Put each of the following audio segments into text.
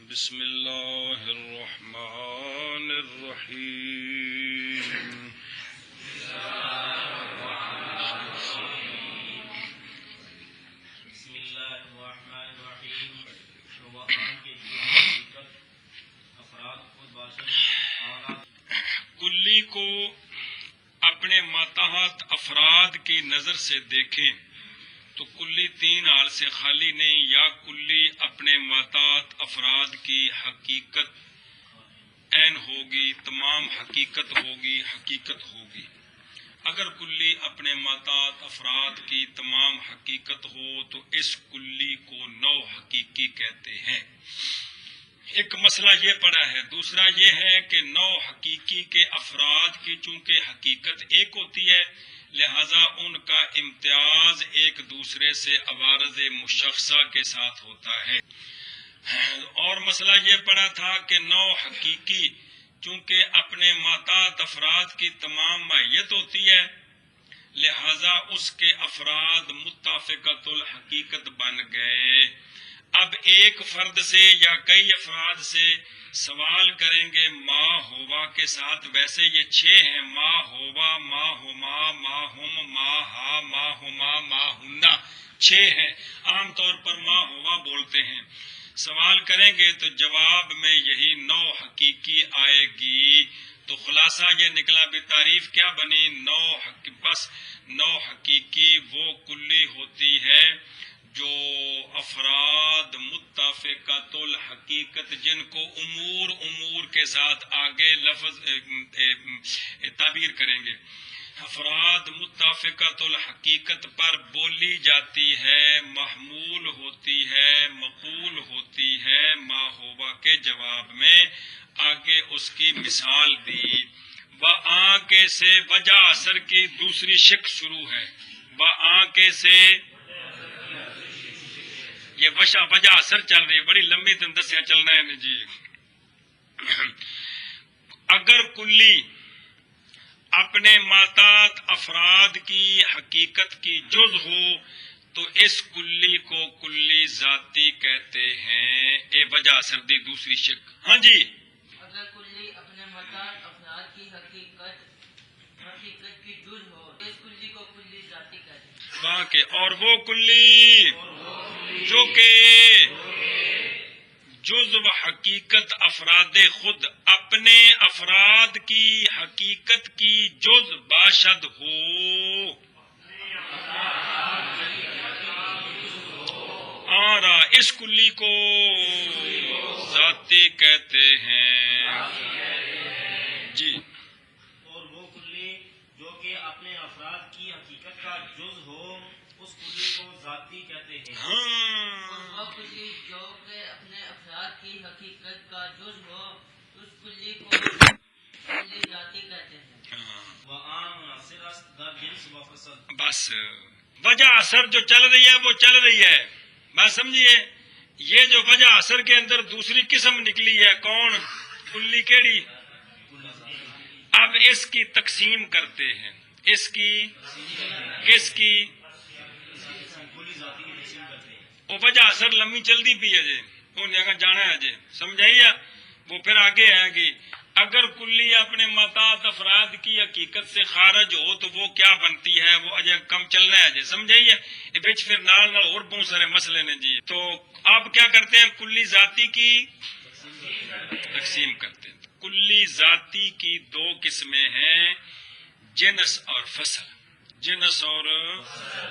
بسم اللہ الرحمن الرحیم بسم اللہ الرحمن الرحیم قرآن کے حقیقت افراد خود باشد کلی کو اپنے ماتحت افراد کی نظر سے دیکھیں تو کلی تین حال سے خالی نہیں، یا کلی اپنے ماتحت افراد کی حقیقت عین ہوگی، تمام حقیقت ہوگی، حقیقت ہوگی۔ اگر کلی اپنے ماتحت افراد کی تمام حقیقت ہو تو اس کلی کو نو حقیقی کہتے ہیں۔ ایک مسئلہ یہ پڑا ہے۔ دوسرا یہ ہے کہ نو حقیقی کے افراد کی چونکہ حقیقت ایک ہوتی ہے، لہذا ان کا امتیاز ایک دوسرے سے عوارض مشخصہ کے ساتھ ہوتا ہے۔ اور مسئلہ یہ پڑا تھا کہ نو حقیقی چونکہ اپنے ماتحت افراد کی تمام ماہیت ہوتی ہے، لہذا اس کے افراد متفقۃ الحقیقت بن گئے۔ اب ایک فرد سے یا کئی افراد سے سوال کریں گے ما ہوا کے ساتھ، ویسے یہ 6 ہیں، ما ہوا، ما ہما، ما ہم، ما ہا، ما ہما، ما ہننا، 6 ہیں۔ عام طور پر ما ہوا بولتے ہیں۔ سوال کریں گے تو جواب میں یہی نو حقیقی آئے گی۔ تو خلاصہ یہ نکلا بھی تعریف کیا بنی؟ بس نو حقیقی وہ کلی ہوتی ہے جو افراد متفقۃ الحقیقت، جن کو امور کے ساتھ آگے لفظ تعبیر کریں گے، افراد متفقۃ الحقیقت پر بولی جاتی ہے، محمول ہوتی ہے، مقول ہوتی ہے۔ ما ہوا کے جواب میں آگے اس کی مثال دی۔ وآں کے سے وجہ اثر کی دوسری شق شروع ہے۔ وآں کے سے یہ وجہ اثر چل رہی ہے، بڑی لمبی دن دسیا چلنا ہے جی۔ اگر کلی اپنے ماتحت افراد کی حقیقت کی جز ہو تو اس کلی کو کلی ذاتی کہتے ہیں۔ اے وجہ اثر دی دوسری شق۔ ہاں جی، اگر کلی اپنے ماتحت افراد کی حقیقت کی جز ہو تو اس کلی کو کلی ذاتی کہتے ہیں۔ وہاں کے اور وہ کلی جو کہ جز و حقیقت افراد خود اپنے افراد کی حقیقت کی جز باشد ہو، اس کلی کو ذاتی کہتے ہیں جی۔ اور وہ کلی جو کہ اپنے افراد کی حقیقت کا جز ہو اس کلی کو ذاتی کہتے ہیں۔ اور وہ کلی جو کہ اپنے افراد کی حقیقت کا جز ہو اس کلی کو کلی ذاتی کہتے ہیں۔ وعام مناصر است در جنس و فصل۔ بس وجہ اثر جو چل رہی ہے وہ چل رہی ہے، بات سمجھیے۔ یہ جو وجہ اثر کے اندر دوسری قسم نکلی ہے، کون؟ کلی کیڑی؟ اب اس کی تقسیم کرتے ہیں، اس کی کس کی؟ کلی ذاتی کی تقسیم کرتے ہیں۔ وہ وجہ اثر لمبی چلتی پی ہے جی، وہ جانا ہے جی، سمجھائیے۔ وہ پھر آگے آئے گی۔ اگر کلی اپنے ماتحت افراد کی حقیقت سے خارج ہو تو وہ کیا بنتی ہے؟ وہ اجے کم چلنا ہے جی، سمجھائیے۔ بچ پھر نال اور بہت سارے مسئلے نے جی۔ تو آپ کیا کرتے ہیں؟ کلی ذاتی کی تقسیم کرتے ہیں۔ کلی ذاتی کی 2 قسمیں ہیں، جنس اور فصل۔ جنس اور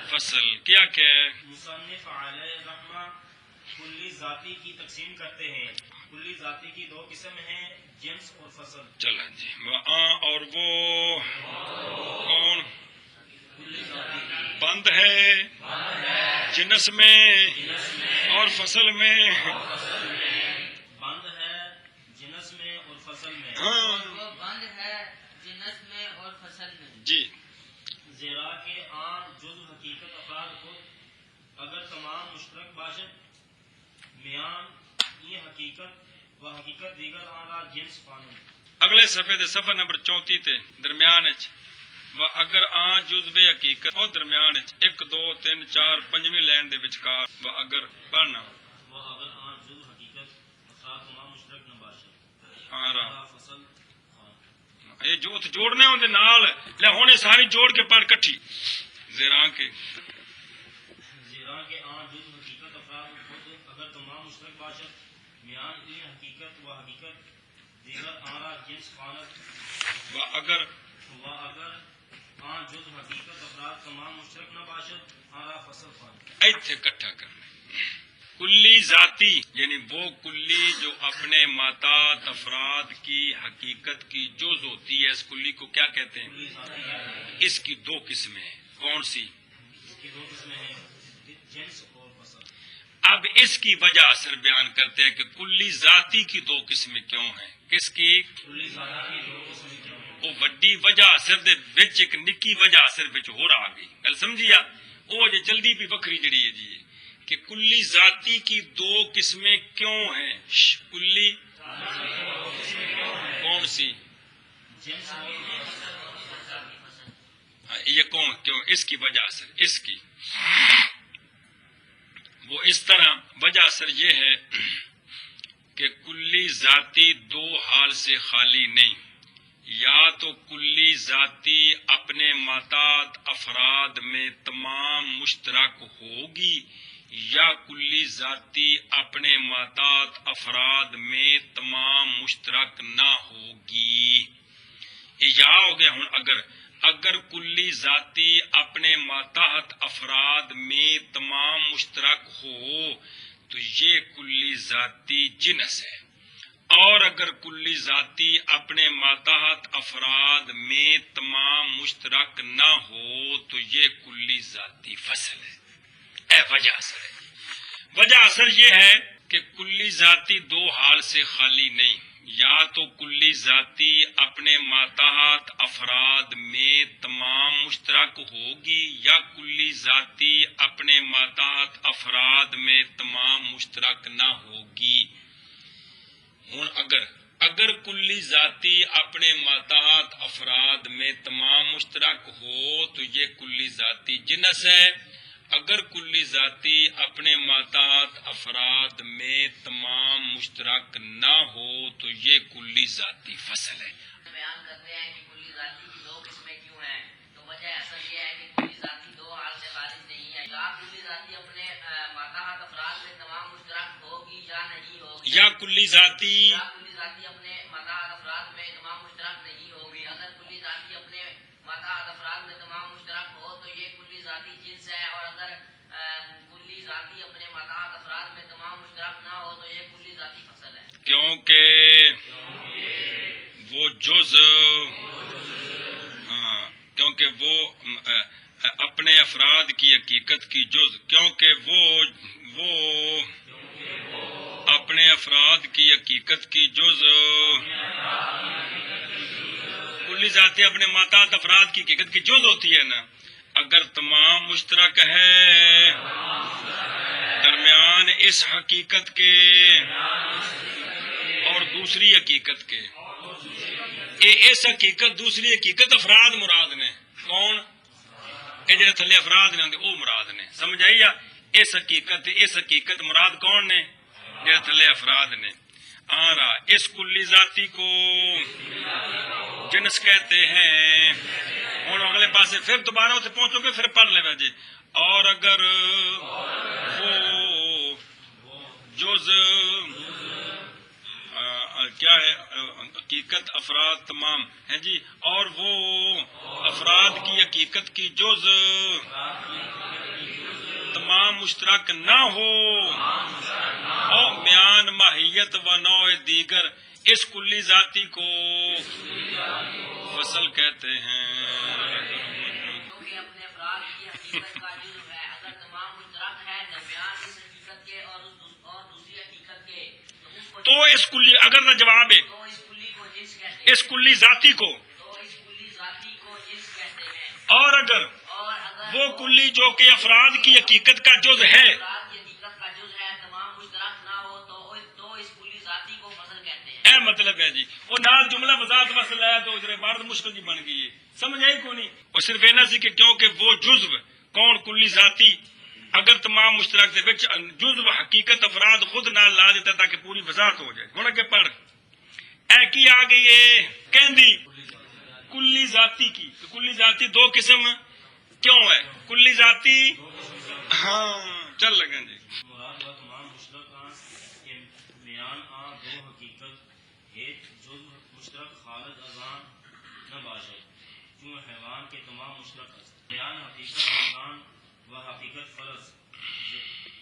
فصل کیا ہے؟ مصنف علیہ رحمہ کلی ذاتی کی تقسیم کرتے ہیں۔ کلی ذاتی کی 2 قسم ہیں، جنس اور فصل۔ چلا جی۔ اور وہ کون؟ بند ہے جنس میں اور فصل میں۔ بند ہے جنس میں اور فصل میں۔ ہاں وہ بند ہے جنس میں اور فصل میں جی۔ زیرا کے عام جز حقیقت افراد خود اگر تمام مشترک باشد میان یہ حقیقت و حقیقت دیگر آنرا جنس قانون۔ اگلے صفحے دے صفحہ نمبر 34 تے درمیان وچ و اگر جزو حقیقت اور درمیان وچ 1 2 3 4 5ویں لائن دے وچکار و اگر پڑھنا وہ اگر جز حقیقت افراد ہاں راہ آرا فصل خان یہ جو جوڑنے ہوں نال لے ہونے ساری جوڑ کے پڑھ کٹھی زیران کے زیرا کے آن جز حقیقت افراد خود اگر تمام مشترک باشد میان این حقیقت و حقیقت دیگر آرا جنس خانت و اگر و اگر آن جز حقیقت افراد تمام مشترک نہ باشد آرا فصل خانت ایتھے کٹھا کرنے کلی ذاتی یعنی وہ کلی جو اپنے ماتات افراد کی حقیقت کی جز ہوتی ہے اس کلی کو کیا کہتے ہیں؟ کلی ذاتی ہے اس کی دو قسمیں ہیں کون سی؟ اس کی دو قسمیں ہیں جنس اور فصل اب اس کی وجہ اثر بیان کرتے ہیں کہ کلی ذاتی کی دو قسمیں کیوں ہیں کس کی؟ کلی ذاتی کی دو قسمیں کیوں ہیں وہ وڈی وجہ اثر دے وچ ایک نکی وجہ اثر وچ ہو رہا گئی گل سمجھیا وہ جی جلدی بھی بکری جڑی ہے جی کہ کلی ذاتی کی دو قسمیں کیوں ہیں کلی کون سی جنس اور ہاں، یہ کون کیوں اس کی وجہ اثر اس کی وہ اس طرح وجہ اثر یہ ہے کہ کلی ذاتی دو حال سے خالی نہیں یا تو کلی ذاتی اپنے ماتات افراد میں تمام مشترک ہوگی یا کلی ذاتی اپنے ماتات افراد میں تمام مشترک نہ ہوگی یا ہو گیا ہوں اگر کلی ذاتی اپنے ماتحت افراد میں تمام مشترک ہو تو یہ کلی ذاتی جنس ہے اور اگر کلی ذاتی اپنے ماتحت افراد میں تمام مشترک نہ ہو تو یہ کلی ذاتی فصل ہے اے وجہ اثر ہے وجہ اثر یہ ہے کہ کلی ذاتی دو حال سے خالی نہیں یا تو کلی ذاتی اپنے ماتحت افراد میں تمام مشترک ہوگی یا کلی ذاتی اپنے ماتحت افراد میں تمام مشترک نہ ہوگی ہوں اگر کلی ذاتی اپنے ماتحت افراد میں تمام مشترک ہو تو یہ کلی ذاتی جنس ہے اگر کلی ذاتی اپنے ماتحت افراد میں تمام مشترک نہ ہو تو یہ کلی ذاتی فصل ہے بیان کرتے ہیں کہ کلی ذاتی کی دو قسمیں کیوں ہیں تو وجہ اصل یہ ہے کہ کلی ذاتی دو حال سے خارج نہیں ہے یا کلی ذاتی اپنے ماتحت افراد میں تمام مشترک ہوگی یا نہیں ہوگی یا کلی ذاتی اپنے ماتحت افراد میں تمام مشترک نہیں ہوگی اگر کلی ذاتی اپنے ماتحت افراد میں تمام مشترک ہو تو یہ کلی ذاتی جنس ہے اور اگر کلی ذاتی اپنے ماتحت افراد میں تمام مشترک نہ ہو تو یہ کلی ذاتی فصل ہے کیونکہ وہ جز ہاں کیونکہ وہ اپنے افراد کی حقیقت کی جز کیونکہ وہ اپنے افراد کی حقیقت کی جز کلی ذاتی اپنے ماتحت افراد کی حقیقت کی جز ہوتی ہے نا اگر تمام مشترک ہے درمیان اس حقیقت کے اور دوسری حقیقت کے اس حقیقت دوسری حقیقت افراد مراد نے کون یہ جڑے تھلے افراد نے وہ مراد نے سمجھ آئی اس حقیقت مراد کون نے جڑے تھلے افراد نے آ رہا اس کلی ذاتی کو جنس کہتے ہیں ہوں اگلے پاسے پھر دوبارہ اتنے پہنچو گے پھر پڑھ لے جی اور اگر وہ جز کیا ہے حقیقت افراد تمام ہے جی اور وہ افراد کی حقیقت کی جز تمام مشترک نہ ہو اور میان ماہیت و نوع دیگر اس کلی ذاتی کو فصل کہتے ہیں کیونکہ اپنے افراد کی حقیقت کا جزو ہے اگر تمام مشترک ہے درمیان اس حقیقت کے اور دوسری حقیقت کے تو اس کلی اگر نہ جواب ہے تو اس کلی کو جنس کہتے ہیں اس کلی ذاتی کو جنس کہتے ہیں اور اگر وہ کلی جو کہ افراد کی حقیقت کا جز ہے افراد کی حقیقت کا جز ہے تمام مشترک نہ ہو تو اس کلی ذاتی کو فصل کہتے ہیں اے مطلب ہے جی وہ نال جملہ وضاحت وصل ہے تو ادھر عبارت مشکل جی بن گئی ہے سمجھ آئی کو نہیں وہ صرف اینا سی کہ کیونکہ وہ جزو کون کلی ذاتی اگر تمام مشترک دے وچ جزو حقیقت افراد خود نال لا دیتا تاکہ پوری وضاحت ہو جائے ہن اگے پڑھ اے کی آ گئی ہے کہندی کلی ذاتی کی. تو کلی ذاتی دو قسم کیوں ہے؟ کلی ذاتی ہاں چل لگا جی. مراد و تمام مشترک آن کے میان آن دو حقیقت ایک جز مشترک خالد ازان نہ باشد چون حیوان کے تمام مشترک است. بیان حقیقت انسان و حقیقت فرض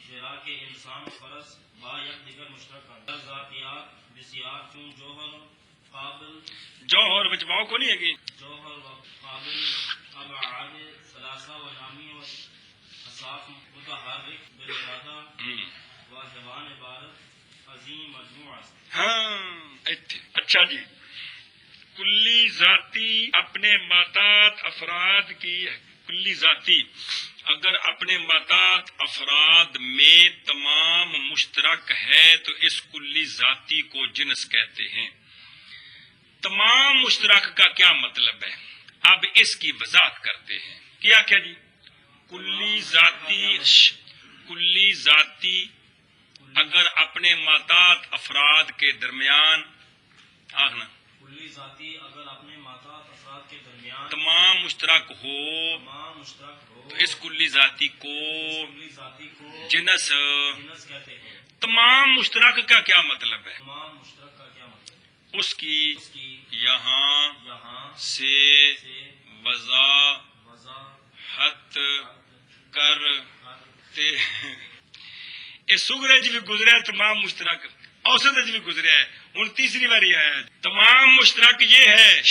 زیرا کے انسان فرض با یک دیگر مشترک اند. ذاتیات بسیار چون جوہر قابل جوہر وچ واو کو نہیں ہے گی. جوہر و قابل ابعاد ثلاثہ و نامی و اصاف متحرک بالارادہ و حیوان عبارت عظیم مجموع است. ہاں اچھا جی. کلی ذاتی اپنے ماتات افراد کی کلی ذاتی اگر اپنے ماتات افراد میں تمام مشترک ہے تو اس کلی ذاتی کو جنس کہتے ہیں. تمام مشترک کا کیا مطلب ہے؟ اب اس کی وضاحت کرتے ہیں. کیا جی؟ کلی ذاتی اگر اپنے ماتات افراد کے درمیان آخنا کلی ذاتی اگر اپنے ماتات افراد کے درمیان تمام مشترک ہو ہو تو اس کلی ذاتی کو کلی ذاتی کو جنس. جنس کہتے ہیں. تمام مشترک کا کیا مطلب ہے؟ تمام مشترک کا کیا مطلب؟ اس کی یہاں سے وضاحت کرتے ہیں. یہ سگرے بھی گزرا تمام مشترک اوسط بھی گزرا ہے. ہوں تیسری باری ہے. تمام مشترک یہ ہے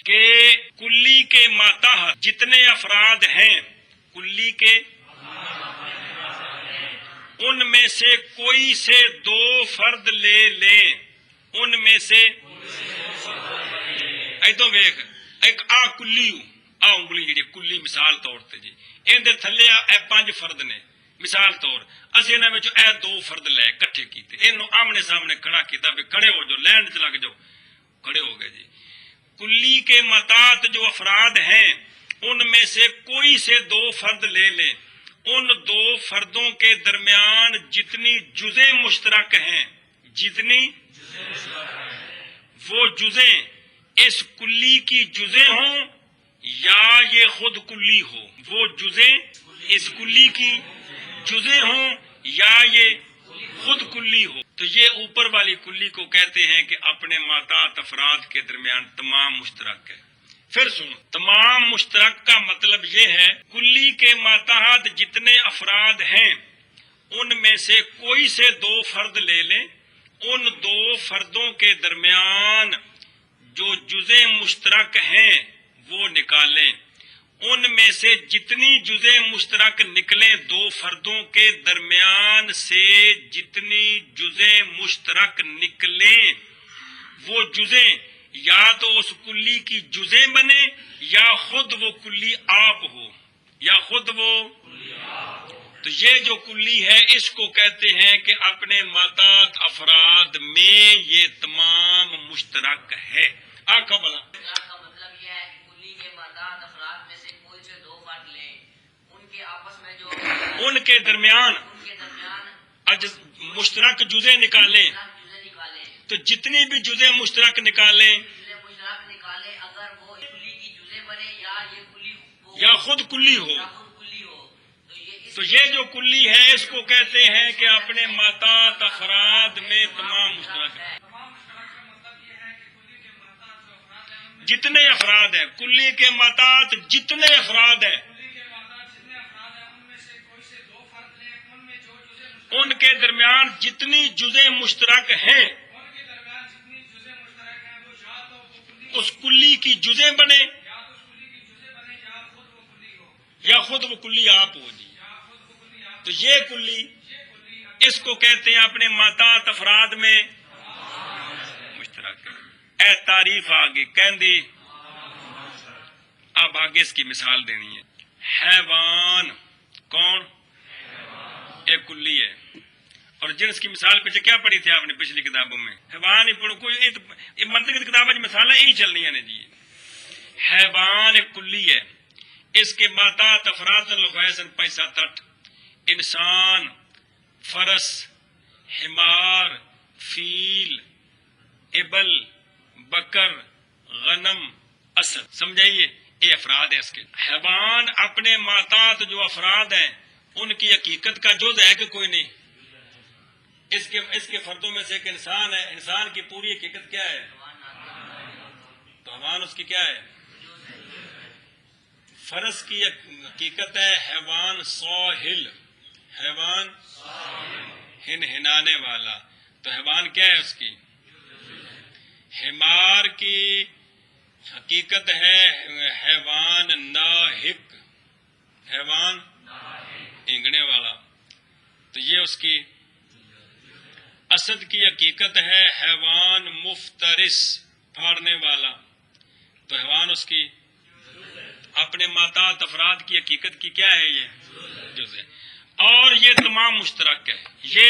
کہ کلی کے ماتحت جتنے افراد ہیں کلی کے ان میں سے کوئی سے دو فرد لے لیں. ان میں سے ادو ویخ ایک آ کلی آ انگلی جی کلی مثال طور تے جی اندر تھلے اے 5 فرد نے مثال طور اسی انہاں وچ اے 2 فرد لے کٹھے کیتے اینو آمنے سامنے کھڑا کیتا بھی کھڑے ہو جو لینڈ چ لگ جاؤ کھڑے ہو گئے جی. کلی کے متات جو افراد ہیں ان میں سے کوئی سے 2 فرد لے لیں. ان 2 فردوں کے درمیان جتنی جزیں مشترک ہیں جتنی وہ جزیں اس کلی کی جزیں ہوں یا یہ خود کلی ہو. وہ جزیں اس کلی کی جزیں ہوں یا یہ خود کلی ہو. تو یہ اوپر والی کلی کو کہتے ہیں کہ اپنے ماتات افراد کے درمیان تمام مشترک ہے. پھر سنو تمام مشترک کا مطلب یہ ہے کلی کے ماتحت جتنے افراد ہیں ان میں سے کوئی سے 2 فرد لے لیں. ان 2 فردوں کے درمیان جو جزیں مشترک ہیں وہ نکالیں. ان میں سے جتنی جزیں مشترک نکلیں 2 فردوں کے درمیان سے جتنی جزیں مشترک نکلیں وہ جزیں یا تو اس کلی کی جزیں بنے یا خود وہ کلی آپ ہو یا خود وہ. تو یہ جو کلی ہے اس کو کہتے ہیں کہ اپنے ماتات افراد میں یہ تمام مشترک ہے. آخا بلا کا مطلب یہ ہے کہ کلی کے ماتحت افراد میں سے کوئی سے 2 فرد لیں ان کے آپس میں جو ان کے درمیان مشترک جزیں نکالیں. جزیں نکالیں تو جتنی بھی جزیں مشترک نکالیں مشترک نکالیں اگر وہ کلی کی جزیں بنے یا یہ کلی یا خود کلی ہو. خود کلی ہو تو یہ جو کلی ہے اس کو کہتے ہیں کہ اپنے ماتات افراد میں تمام مشترک ہے. جتنے افراد ہیں کلی کے ماتات جتنے افراد ہیں ان کے درمیان جتنی جزیں مشترک ہیں اس کلی کی جزیں بنے یا خود وہ کلی آپ ہو جی. تو یہ کلی اس کو کہتے ہیں اپنے ماتات افراد میں مشترک ہے. اے تعریف آگے کہندی اب آگے اس کی مثال دینی ہے. حیوان کون ایک کلی ہے اور جنس کی مثال پیچھے کیا پڑھی تھی آپ نے پچھلی کتابوں میں؟ حیوان ہی پڑھو کوئی منطق کی کتابوں میں مثالیں ہی چلنی ہیں جی. حیوان ایک کلی ہے اس کے ماتات افراد لغیزن 65 انسان فرس حمار فیل ابل بکر، غنم، اسد. سمجھائیے یہ افراد ہیں اس کے. حیوان اپنے ماتات جو افراد ہیں ان کی حقیقت کا جز ہے کہ کوئی نہیں. اس کے فردوں میں سے ایک انسان ہے. انسان کی پوری حقیقت کیا ہے؟ تو حیوان اس کی کیا ہے؟ فرس کی حقیقت ہے حیوان ساحل، حیوان ہنہنانے والا. تو حیوان کیا ہے اس کی؟ حمار کی حقیقت ہے حیوان ناحق، حیوان اینگنے والا. تو یہ اس کی. اسد کی حقیقت ہے حیوان مفترس، پھاڑنے والا. تو حیوان اس کی اپنے ماتات افراد کی حقیقت کی کیا ہے؟ یہ جز ہے. اور یہ تمام مشترک ہے. یہ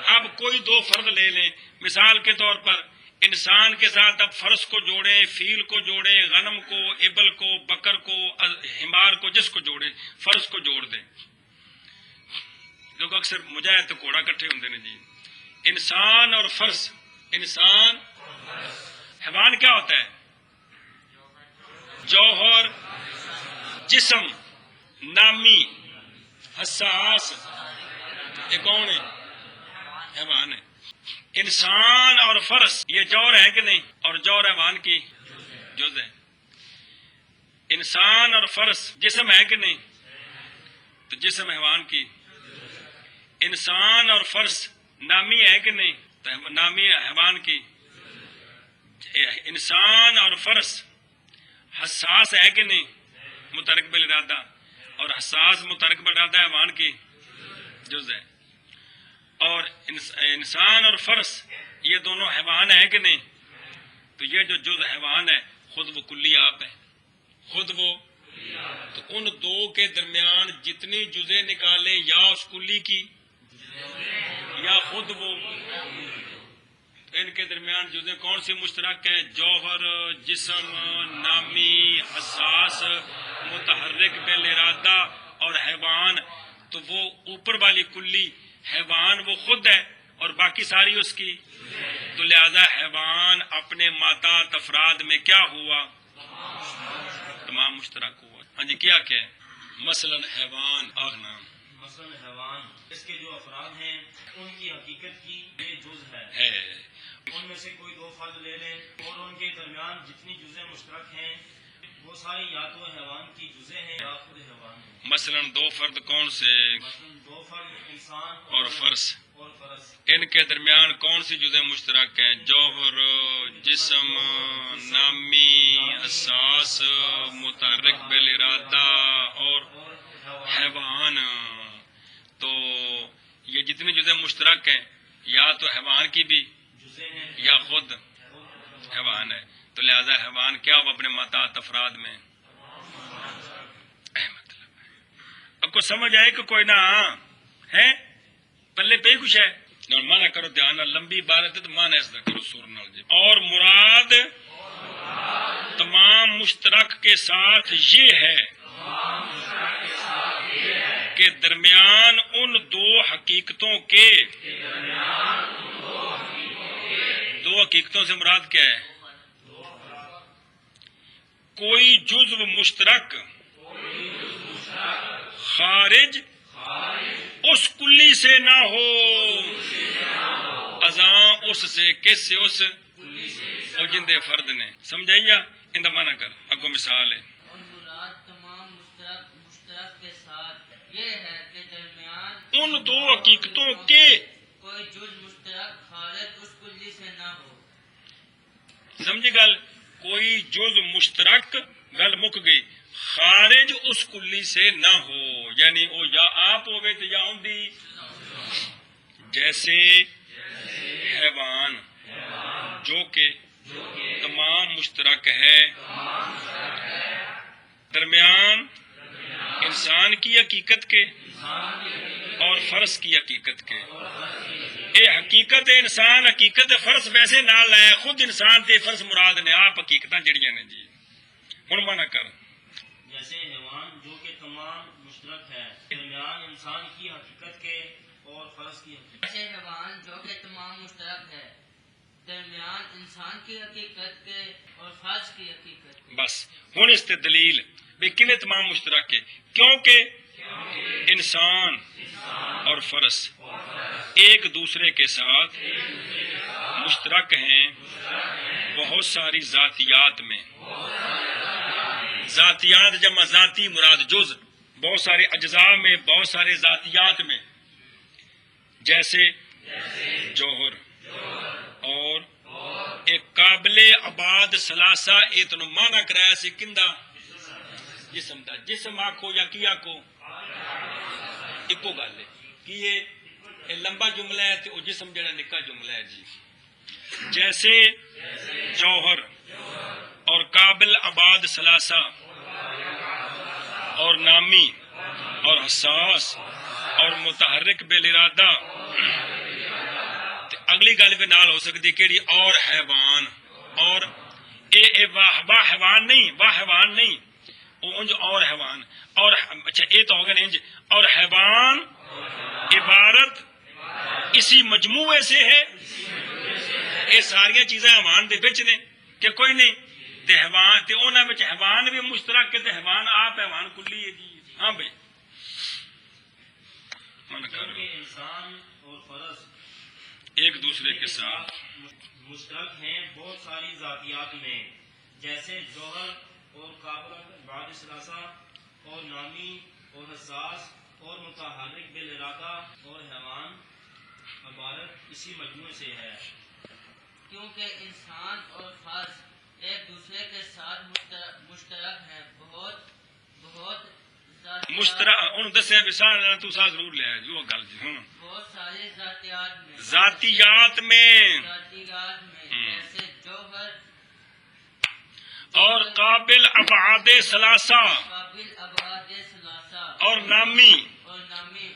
اب کوئی دو فرد لے لیں مثال کے طور پر، انسان کے ساتھ اب فرس کو جوڑیں، فیل کو جوڑیں، غنم کو، ابل کو، بکر کو، حمار کو، جس کو جوڑیں فرس کو جوڑ دیں. لوگ اکثر مجاہد تو گھوڑا کٹھے ہوتے ہیں جی. انسان اور فرس، انسان حیوان کیا ہوتا ہے؟ جوہر، جسم، نامی، حساس. یہ کون ہے؟ حیوان ہے. انسان اور فرس یہ جوہر ہے کہ نہیں؟ اور جوہر حیوان کی جز ہے. انسان اور فرس جسم ہے کہ نہیں؟ تو جسم حیوان کی. انسان اور فرس نامی ہے کہ نہیں؟ تو نامی حیوان کی. انسان اور فرس حساس ہے کہ نہیں؟ متحرک بالارادہ. اور حساس متحرک بالارادہ حیوان کی جز ہے. اور انسان اور فرس یہ دونوں حیوان ہے کہ نہیں؟ تو یہ جو جز حیوان ہے خود وہ کلی آپ ہے، خود وہ. تو ان دو کے درمیان جتنی جزیں نکالیں یا اس کلی کی یا خود وہ. ان کے درمیان جزیں کون سی مشترک ہیں؟ جوہر، جسم، نامی، حساس، متحرک بالارادہ اور حیوان. تو وہ اوپر والی کلی حیوان وہ خود ہے اور باقی ساری اس کی. تو لہذا حیوان اپنے ماتات افراد میں کیا ہوا؟ تمام مشترک ہوا. ہاں جی کیا کہ مثلا حیوان آگنا مثلا حیوان اس کے جو افراد ہیں ان کی حقیقت کی یہ جز ہے. ان میں سے کوئی دو فرد لے لیں اور ان کے درمیان جتنی جزیں مشترک ہیں وہ ساری یا تو حیوان کی جزیں ہیں یا خود حیوان ہیں. مثلا دو فرد کون سے؟ مثلا دو فرد انسان اور فرس. اور فرس. ان کے درمیان کون سی جزیں مشترک ہیں؟ جوہر، جسم، نامی، حساس، متحرک بالارادہ اور حیوان. تو یہ جتنی جزیں مشترک ہیں یا تو حیوان کی بھی یا خود حیوان ہے. تو لہذا حیوان کیا ہو اپنے ماتات افراد میں؟ اب کو سمجھ آئے کہ کوئی نہ ہے پلے پہ کچھ ہے. اور مانا کرو دھیان نہ لمبی عبارت ہے تو مانا اس طرح کرو سور نال جی. اور مراد تمام مشترک کے ساتھ یہ ہے کہ درمیان ان دو حقیقتوں کے، دو حقیقتوں سے مراد کیا ہے؟ کوئی جزو مشترک خارج اس کلی سے نہ ہو، ازاں اس سے کس سے؟ اس اور جندے فرد نے. سمجھائیے ان کا معنی کر. اگو مثال ہے اور مراد تمام مشترک کے ساتھ یہ ہے کہ درمیان ان دو حقیقتوں کے کوئی جز مشترک خارج اس کلی سے نہ ہو. سمجھی گل؟ کوئی جز مشترک گل مک گئی، خارج اس کلی سے نہ ہو، یعنی وہ یا آپ ہوگے تو یا اندی. جیسے حیوان جو کہ تمام مشترک ہے درمیان انسان کی حقیقت کے اور فرس کی حقیقت کے. اے حقیقت انسان حقیقت فرس ویسے نہ لائے، خود انسان تے فرس مراد نے آپ حقیقت جڑیاں نے جی. ہن مانا کر جیسے حیوان جو کہ تمام مشترک ہے درمیان انسان کی حقیقت کے اور فرس کی حقیقت. ایسے حیوان جو کہ تمام مشترک ہے درمیان انسان کی حقیقت کے اور فرض کی حقیقت کے۔ بس ہن اس تے دلیل بھی کنے تمام مشترک ہے، کیونکہ انسان اور فرض ایک دوسرے کے ساتھ مشترک ہیں بہت ساری ذاتیات میں۔ ذاتیات جمع ذاتی مراد جز، بہت سارے اجزاء میں، بہت سارے ذاتیات میں، جیسے جوہر اور ایک قابل آباد ثلاثہ ایتنو مانا کرایا سی کندہ جسم دا، جسم آکھو یا کی آکھو ایکو گل ہے کہ یہ لمبا جملہ ہے تو جسم جڑا نکا جملہ ہے جی۔ جیسے جوہر اور قابل آباد ثلاثہ اور نامی اور حساس اور متحرک بالارادہ، اگلی گل بھی نال ہو سکتی کیڑی اور حیوان، اور اے واہ حیوان نہیں، واہ حیوان نہیں، انج اور حیوان، اور اچھا یہ تو ہوگا انج اور حیوان عبارت اسی مجموعے سے ہے۔ یہ ساری چیزیں حیوان دے وچ نے کہ کوئی نہیں تے حیوان تے انہاں وچ حیوان بھی مشترک ہے تے حیوان آپ حیوان کلی ہے جی۔ ہاں بھائی من کرو کیونکہ انسان اور فرض ایک دوسرے کے ساتھ مشترک ہیں بہت ساری ذاتیات میں، جیسے جوہر اور قابل بعد ثلاثہ اور نامی اور حساس اور متحرک بالارادہ، اور حیوان عبارت اسی مجموعے سے ہے۔ کیونکہ انسان اور فرض ایک دوسرے کے ساتھ مشترک ہیں بہت مشترک انہوں دسیا بھی سارا تو ساتھ ضرور لیا جو گل جی ہوں بہت سارے ذاتیات میں جیسے جوہر اور قابل ابعاد ثلاثہ قابل ابعاد ثلاثہ اور نامی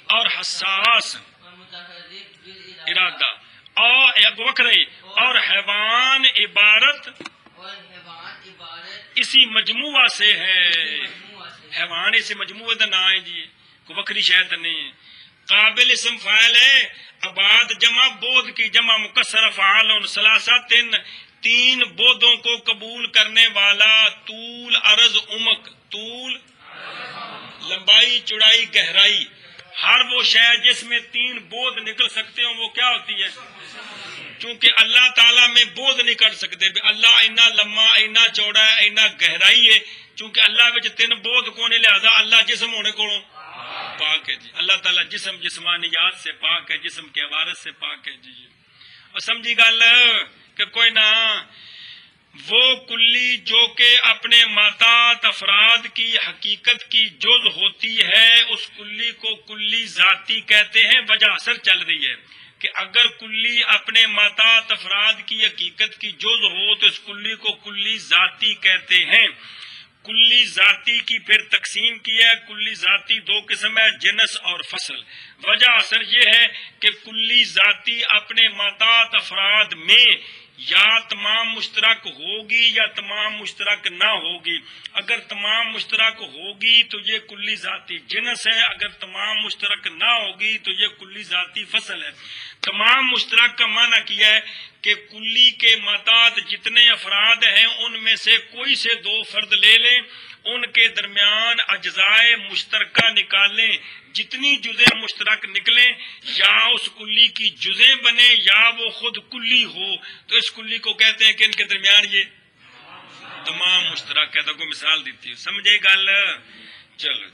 اور حساس اور متحرک ارادہ اور ایک وکرئی اور حیوان عبارت اسی مجموعہ سے ہے۔ حیوان اسی مجموعے کا نام ہے جی، کوئی وکری شاید نہیں ہے۔ قابل اسم فاعل ہے، اباد جمع بود کی جمع مکسر فعال ثلاثہ تین بودوں کو قبول کرنے والا، طول عرض عمق، طول لمبائی چوڑائی گہرائی، ہر وہ شے جس میں تین بود نکل سکتے ہوں وہ کیا ہوتی ہے؟ چونکہ اللہ تعالیٰ میں بود نہیں کر سکتے، اللہ اینا لمبا اینا چوڑا ہے اینا گہرائی ہے، چونکہ اللہ وچ تین بود کونے، لہذا اللہ جسم ہونے کو پاک ہے جی۔ اللہ تعالیٰ جسم جسمانیات سے پاک ہے، جسم کے عوارض سے پاک ہے جی۔ اور سمجھی گل کہ کوئی نہ وہ کلی جو کہ اپنے ماتات افراد کی حقیقت کی جز ہوتی ہے، اس کلی کو کلی ذاتی کہتے ہیں۔ وجہ اثر چل رہی ہے کہ اگر کلی اپنے ماتات افراد کی حقیقت کی جز ہو تو اس کلی کو کلی ذاتی کہتے ہیں۔ کلی ذاتی کی پھر تقسیم کی ہے، کلی ذاتی دو قسم ہے، جنس اور فصل۔ وجہ اثر یہ ہے کہ کلی ذاتی اپنے ماتات افراد میں یا تمام مشترک ہوگی یا تمام مشترک نہ ہوگی۔ اگر تمام مشترک ہوگی تو یہ کلی ذاتی جنس ہے، اگر تمام مشترک نہ ہوگی تو یہ کلی ذاتی فصل ہے۔ تمام مشترک کا معنی کیا ہے کہ کلی کے ماتات جتنے افراد ہیں ان میں سے کوئی سے دو فرد لے لیں، ان کے درمیان اجزائے مشترکہ نکالیں، جتنی جزیں مشترک نکلیں یا اس کلی کی جزیں بنے یا وہ خود کلی ہو، تو اس کلی کو کہتے ہیں کہ ان کے درمیان یہ تمام مشترک ہے۔ تو کوئی مثال دیتی ہے، سمجھے گل؟ چلو